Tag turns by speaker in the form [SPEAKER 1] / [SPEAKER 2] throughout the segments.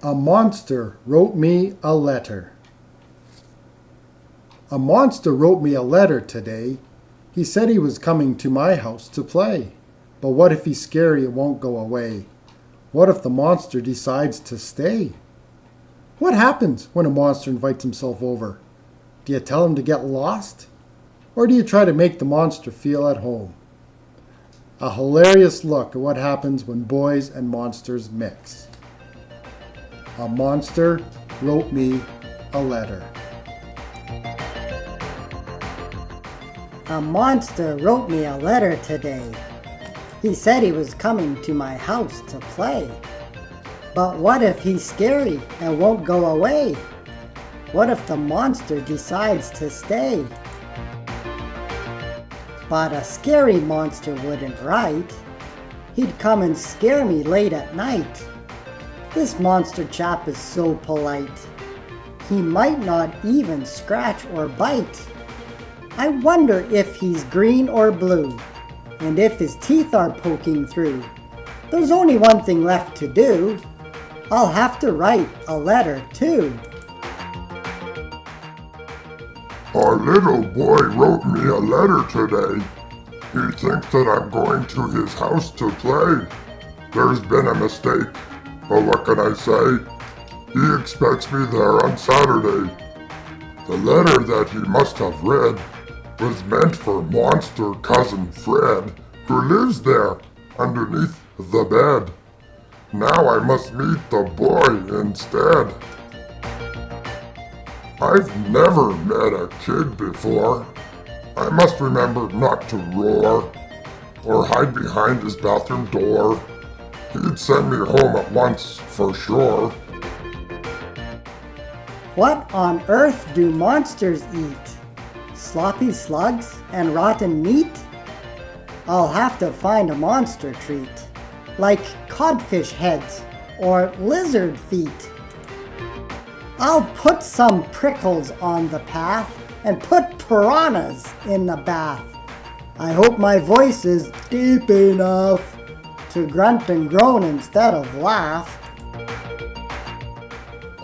[SPEAKER 1] A monster wrote me a letter. A monster wrote me a letter today. He said he was coming to my house to play. But what if he's scary and won't go away? What if the monster decides to stay? What happens when a monster invites himself over? Do you tell him to get lost? Or do you try to make the monster feel at home? A hilarious look at what happens when boys and monsters mix. A monster wrote me a letter.
[SPEAKER 2] A monster wrote me a letter today. He said he was coming to my house to play. But what if he's scary and won't go away? What if the monster decides to stay? But a scary monster wouldn't write. He'd come and scare me late at night. This monster chap is so polite. He might not even scratch or bite. I wonder if he's green or blue, and if his teeth are poking through. There's only one thing left to do. I'll have to write a letter too.
[SPEAKER 3] Our little boy wrote me a letter today. He thinks that I'm going to his house to play. There's been a mistake, but what can I say? He expects me there on Saturday. The letter that he must have read was meant for monster cousin Fred, who lives there underneath the bed. Now I must meet the boy instead. I've never met a kid before. I must remember not to roar or hide behind his bathroom door. He'd send me home at once for sure.
[SPEAKER 2] What on earth do monsters eat? Sloppy slugs and rotten meat? I'll have to find a monster treat, like codfish heads or lizard feet. I'll put some prickles on the path and put piranhas in the bath. I hope my voice is deep enough to grunt and groan instead of laugh.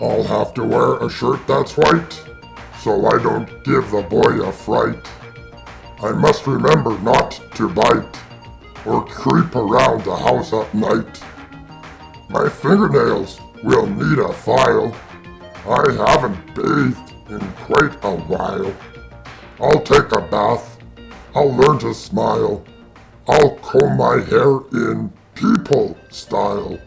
[SPEAKER 3] I'll have to wear a shirt that's white, so I don't give the boy a fright. I must remember not to bite or creep around the house at night. My fingernails will need a file. I haven't bathed in quite a while. I'll take a bath. I'll learn to smile. I'll comb my hair in people style.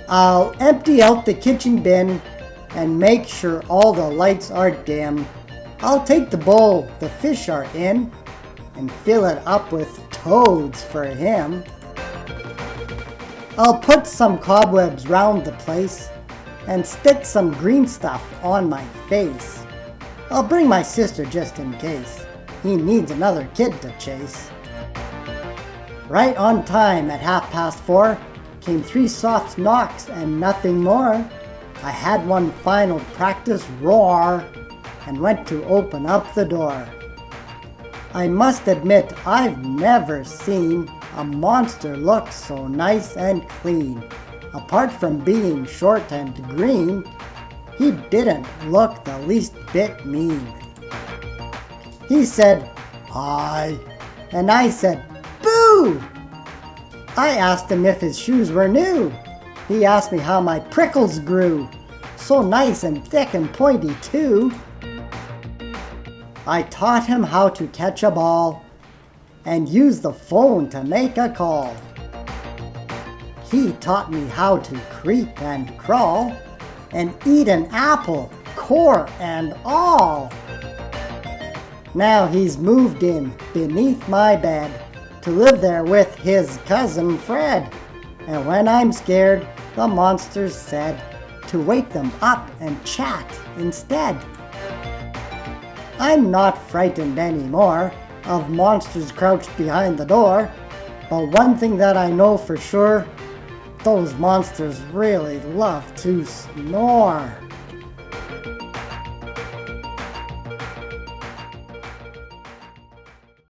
[SPEAKER 2] I'll empty out the kitchen bin and make sure all the lights are dim. I'll take the bowl the fish are in and fill it up with toads for him. I'll put some cobwebs round the place and stick some green stuff on my face. I'll bring my sister just in case. He needs another kid to chase. Right on time at 4:30 came 3 soft knocks and nothing more. I had one final practice roar and went to open up the door. I must admit I've never seen a monster look so nice and clean. Apart from being short and green, he didn't look the least bit mean. He said, "Hi," and I said, "Boo!" I asked him if his shoes were new. He asked me how my prickles grew, so nice and thick and pointy too. I taught him how to catch a ball and use the phone to make a call. He taught me how to creep and crawl and eat an apple, core and all. Now he's moved in beneath my bed to live there with his cousin Fred. And when I'm scared, the monsters said to wake them up and chat instead. I'm not frightened anymore of monsters crouched behind the door, but one thing that I know for sure, those monsters really love to snore.